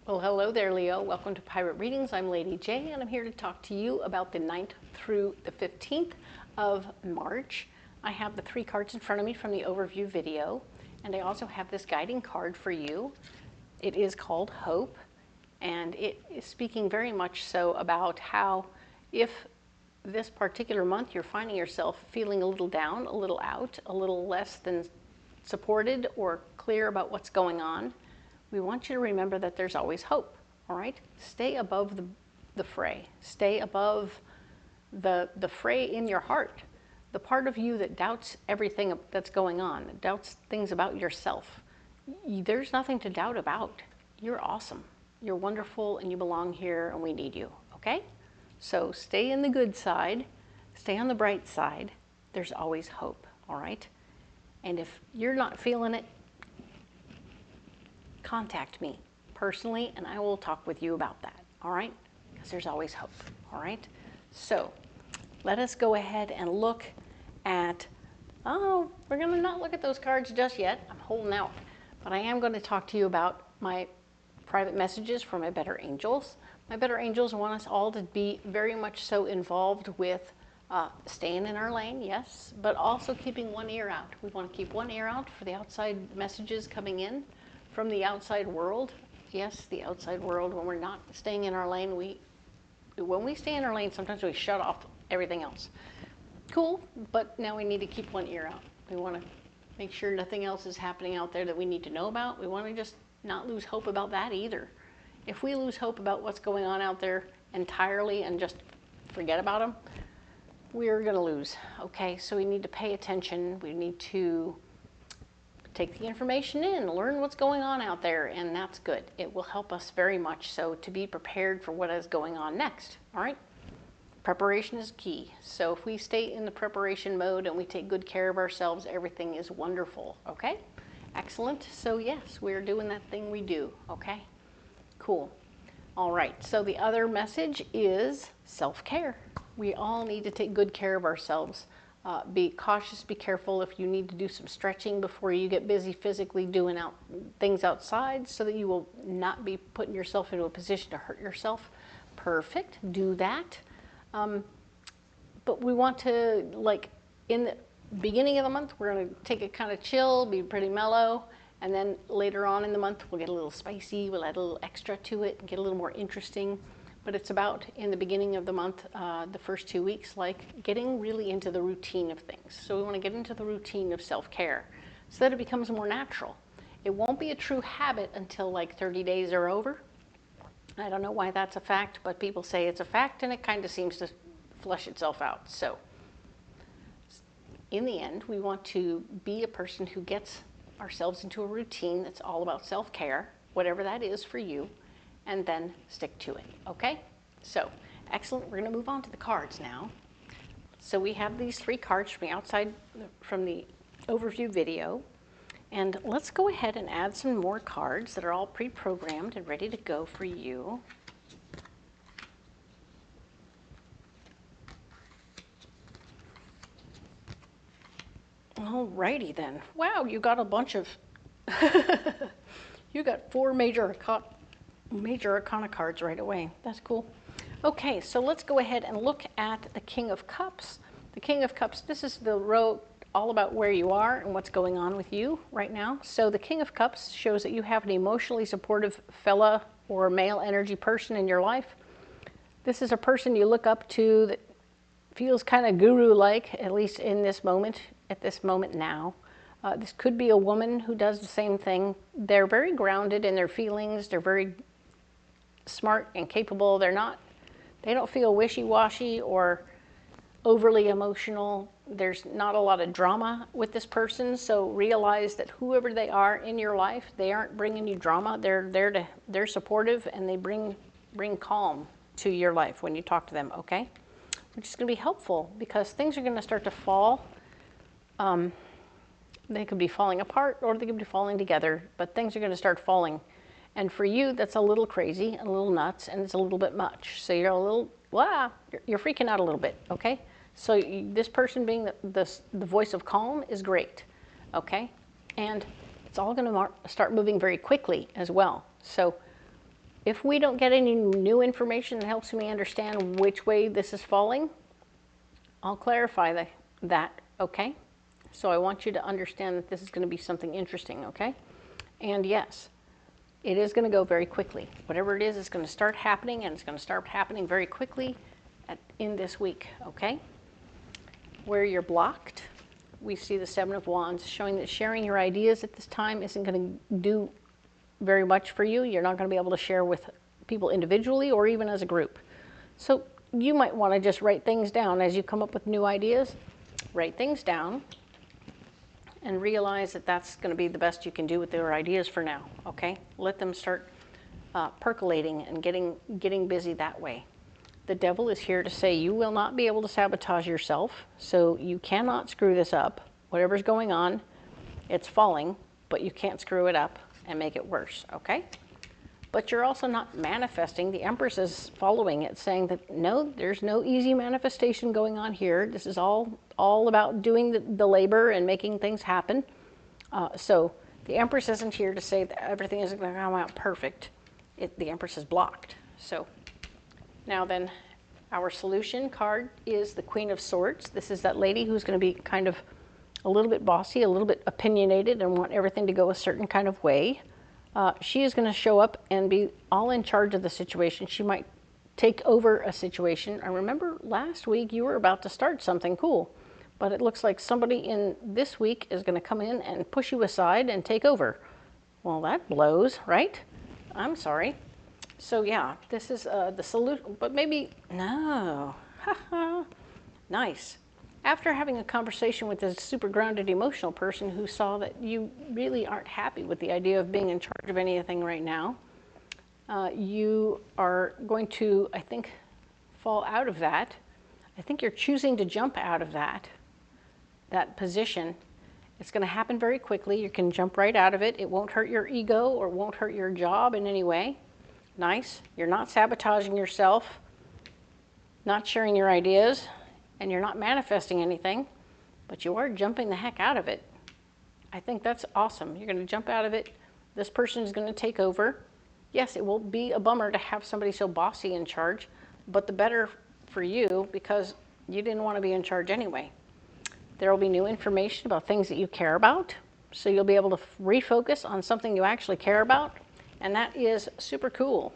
Well, hello there, Leo. Welcome to Pirate Readings. I'm Lady J, and I'm here to talk to you about the 9th through the 15th of March. I have the 3 cards in front of me from the overview video, and I also have this guiding card for you. It is called Hope, and it is speaking very much so about how if this particular month you're finding yourself feeling a little down, a little out, a little less than supported or clear about what's going on, we want you to remember that there's always hope, all right? Stay above the fray. Stay above the fray in your heart. The part of you that doubts everything that's going on, that doubts things about yourself. There's nothing to doubt about. You're awesome. You're wonderful, and you belong here, and we need you, okay? So stay in the good side. Stay on the bright side. There's always hope, all right? And if you're not feeling it, contact me personally, and I will talk with you about that, all right? Because there's always hope, all right? So let us go ahead and look at, we're going to not look at those cards just yet. I'm holding out. But I am going to talk to you about my private messages from my better angels. My better angels want us all to be very much so involved with staying in our lane, yes, but also keeping one ear out. We want to keep one ear out for the outside messages coming in from the outside world. Yes, the outside world. When we're not staying in our lane, when we stay in our lane, sometimes we shut off everything else. Cool, but now we need to keep one ear out. We want to make sure nothing else is happening out there that we need to know about. We want to just not lose hope about that either. If we lose hope about what's going on out there entirely and just forget about them, we're going to lose, okay? So we need to pay attention. We need to take the information in, learn what's going on out there, and that's good. It will help us very much so to be prepared for what is going on next, all right? Preparation is key. So if we stay in the preparation mode and we take good care of ourselves, everything is wonderful, okay? Excellent. So yes, we're doing that thing we do, okay? Cool. All right, so the other message is self-care. We all need to take good care of ourselves. Be cautious, be careful if you need to do some stretching before you get busy physically doing things outside so that you will not be putting yourself into a position to hurt yourself. Perfect, do that. But we want to, like, in the beginning of the month, we're going to take it kind of chill, be pretty mellow, and then later on in the month, we'll get a little spicy, we'll add a little extra to it and get a little more interesting. But it's about, in the beginning of the month, the first 2 weeks, like getting really into the routine of things. So we want to get into the routine of self-care so that it becomes more natural. It won't be a true habit until like 30 days are over. I don't know why that's a fact, but people say it's a fact, and it kind of seems to flush itself out. So in the end, we want to be a person who gets ourselves into a routine that's all about self-care, whatever that is for you, and then stick to it, okay? So, excellent. We're going to move on to the cards now. So we have these 3 cards from the outside, from the overview video. And let's go ahead and add some more cards that are all pre-programmed and ready to go for you. Alrighty then. Wow, you got a bunch of, you got 4 major Arcana cards right away. That's cool. Okay, so let's go ahead and look at the King of Cups. The King of Cups, this is the row all about where you are and what's going on with you right now. So the King of Cups shows that you have an emotionally supportive fella or male energy person in your life. This is a person you look up to that feels kind of guru-like, at least in this moment, at this moment now. This could be a woman who does the same thing. They're very grounded in their feelings. They're very smart and capable. They don't feel wishy-washy or overly emotional. There's not a lot of drama with this person, so realize that whoever they are in your life, they aren't bringing you drama. They're supportive, and they bring calm to your life when you talk to them, okay? Which is going to be helpful because things are going to start to fall. They could be falling apart or they could be falling together, but things are going to start falling. And for you, that's a little crazy, a little nuts, and it's a little bit much. So you're a little, you're freaking out a little bit, okay? So this person being the voice of calm is great, okay? And it's all going to start moving very quickly as well. So if we don't get any new information that helps me understand which way this is falling, I'll clarify that, okay? So I want you to understand that this is going to be something interesting, okay? And yes, it is going to go very quickly. Whatever it is going to start happening, and it's going to start happening very quickly in this week, okay? Where you're blocked, we see the Seven of Wands, showing that sharing your ideas at this time isn't going to do very much for you. You're not going to be able to share with people individually or even as a group. So you might want to just write things down as you come up with new ideas. Write things down and realize that that's going to be the best you can do with their ideas for now, okay? Let them start percolating and getting busy that way. The devil is here to say you will not be able to sabotage yourself, so you cannot screw this up. Whatever's going on, it's falling, but you can't screw it up and make it worse, okay? But you're also not manifesting. The Empress is following it, saying that no, there's no easy manifestation going on here. This is all about doing the labor and making things happen. So the Empress isn't here to say that everything isn't going to come out perfect. The Empress is blocked. So now then, our solution card is the Queen of Swords. This is that lady who's going to be kind of a little bit bossy, a little bit opinionated, and want everything to go a certain kind of way. She is going to show up and be all in charge of the situation. She might take over a situation. I remember last week you were about to start something cool, but it looks like somebody in this week is going to come in and push you aside and take over. Well, that blows, right? I'm sorry. So yeah, this is the solution, but maybe, no, nice. After having a conversation with this super grounded emotional person who saw that you really aren't happy with the idea of being in charge of anything right now, you are going to, I think, fall out of that. I think you're choosing to jump out of that position. It's going to happen very quickly. You can jump right out of it. It won't hurt your ego or won't hurt your job in any way. Nice. You're not sabotaging yourself, not sharing your ideas, and you're not manifesting anything, but you are jumping the heck out of it. I think that's awesome. You're going to jump out of it. This person is going to take over. Yes, it will be a bummer to have somebody so bossy in charge, but the better for you because you didn't want to be in charge anyway. There will be new information about things that you care about, so you'll be able to refocus on something you actually care about, and that is super cool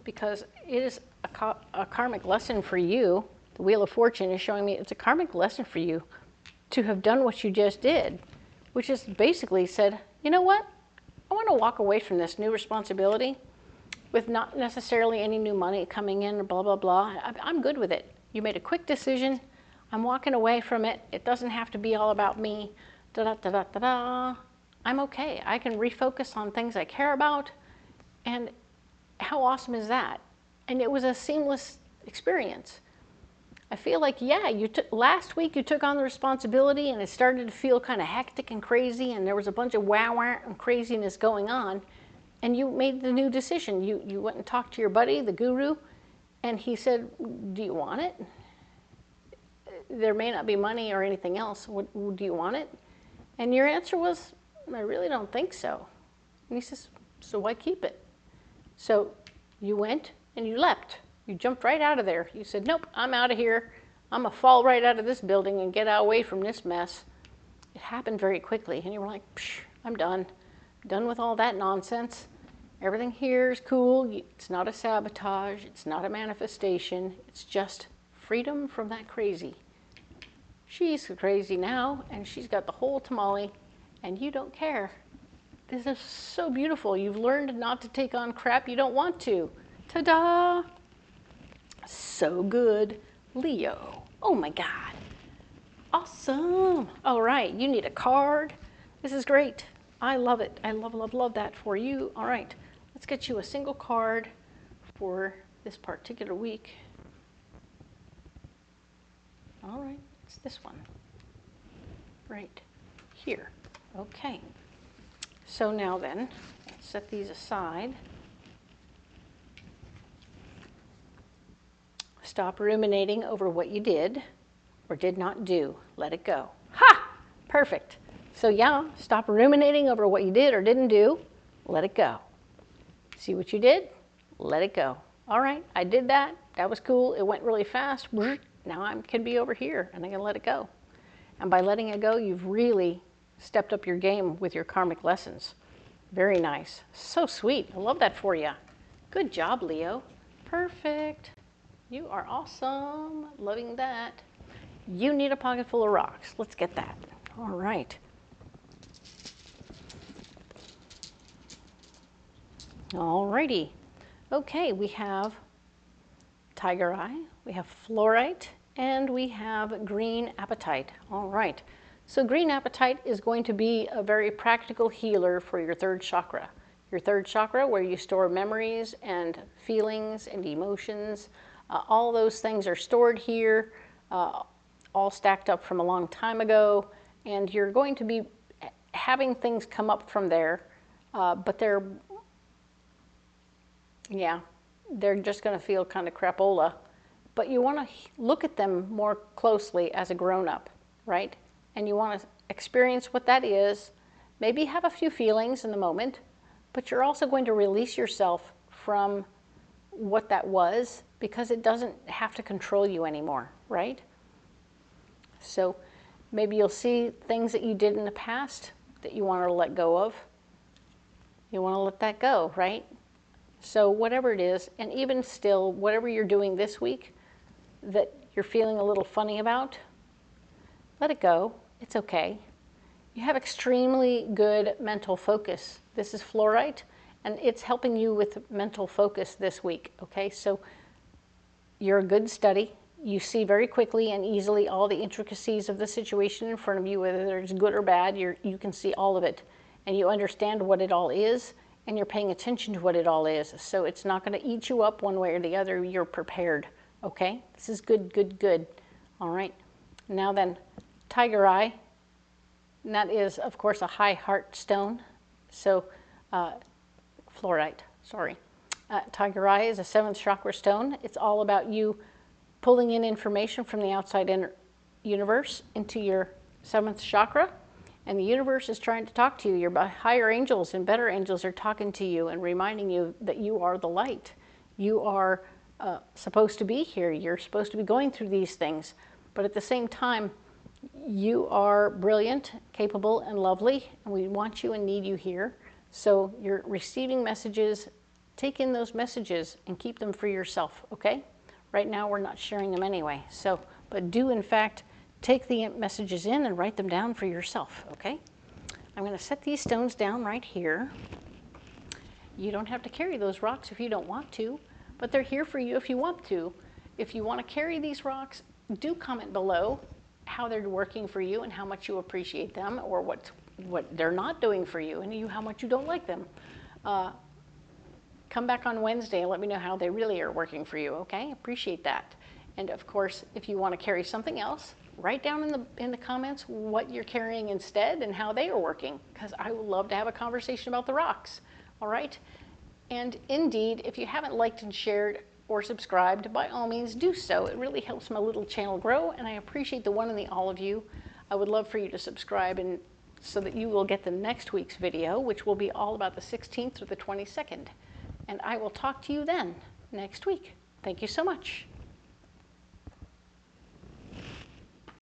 because it is a karmic lesson for you. The Wheel of Fortune is showing me it's a karmic lesson for you to have done what you just did, which is basically said, you know what? I want to walk away from this new responsibility with not necessarily any new money coming in, blah, blah, blah. I'm good with it. You made a quick decision. I'm walking away from it. It doesn't have to be all about me. Da-da-da-da-da-da. I'm okay. I can refocus on things I care about. And how awesome is that? And it was a seamless experience. I feel like, yeah, last week you took on the responsibility and it started to feel kind of hectic and crazy and there was a bunch of wow and craziness going on and you made the new decision. You went and talked to your buddy, the guru, and he said, do you want it? There may not be money or anything else. Do you want it? And your answer was, I really don't think so. And he says, so why keep it? So you went and you leapt. You jumped right out of there. You said, nope, I'm out of here. I'm going to fall right out of this building and get away from this mess. It happened very quickly. And you were like, psh, I'm done. Done with all that nonsense. Everything here is cool. It's not a sabotage. It's not a manifestation. It's just freedom from that crazy. She's crazy now, and she's got the whole tamale, and you don't care. This is so beautiful. You've learned not to take on crap you don't want to. Ta-da! So good. Leo. Oh my God. Awesome. All right, you need a card. This is great. I love it. I love, love, love that for you. All right, let's get you a single card for this particular week. All right, it's this one. Right here. Okay. So now then, let's set these aside. Stop ruminating over what you did or did not do. Let it go. Ha! Perfect. So yeah, stop ruminating over what you did or didn't do. Let it go. See what you did? let it go. All right, I did that. That was cool. It went really fast. Now I can be over here, and I'm going to let it go. And by letting it go, you've really stepped up your game with your karmic lessons. Very nice. So sweet. I love that for you. Good job, Leo. Perfect. You are awesome. Loving that. You need a pocket full of rocks. Let's get that. All right. All righty. Okay, we have tiger eye, we have fluorite, and we have green apatite. All right. So green apatite is going to be a very practical healer for your third chakra. Your third chakra, where you store memories and feelings and emotions. All those things are stored here, all stacked up from a long time ago, and you're going to be having things come up from there, but they're just going to feel kind of crapola. But you want to look at them more closely as a grown-up, right? And you want to experience what that is, maybe have a few feelings in the moment, but you're also going to release yourself from what that was, because it doesn't have to control you anymore, right? So maybe you'll see things that you did in the past that you want to let go of. You want to let that go, right? So whatever it is, and even still, whatever you're doing this week that you're feeling a little funny about, let it go. It's okay. You have extremely good mental focus. This is fluorite, and it's helping you with mental focus this week, okay? So you're a good study. You see very quickly and easily all the intricacies of the situation in front of you, whether it's good or bad. You can see all of it, and you understand what it all is, and you're paying attention to what it all is. So it's not going to eat you up one way or the other. You're prepared, okay? This is good, good, good. All right. Now then, tiger eye. And that is, of course, a high heart stone. So fluorite, sorry. Tiger eye is a 7th chakra stone. It's all about you pulling in information from the outside universe into your 7th chakra. And the universe is trying to talk to you. Your higher angels and better angels are talking to you and reminding you that you are the light. You are supposed to be here. You're supposed to be going through these things. But at the same time, you are brilliant, capable, and lovely. And we want you and need you here. So you're receiving messages. Take in those messages and keep them for yourself, okay? Right now, we're not sharing them anyway. So, but do, in fact, take the messages in and write them down for yourself, okay? I'm going to set these stones down right here. You don't have to carry those rocks if you don't want to, but they're here for you if you want to. If you want to carry these rocks, do comment below how they're working for you and how much you appreciate them, or what they're not doing for you and how much you don't like them. Come back on Wednesday and let me know how they really are working for you, okay? Appreciate that. And of course, if you want to carry something else, write down in the comments what you're carrying instead and how they are working, because I would love to have a conversation about the rocks, all right? And indeed, if you haven't liked and shared or subscribed, by all means do so. It really helps my little channel grow, and I appreciate the one and the all of you. I would love for you to subscribe and so that you will get the next week's video, which will be all about the 16th through the 22nd. And I will talk to you then next week. Thank you so much.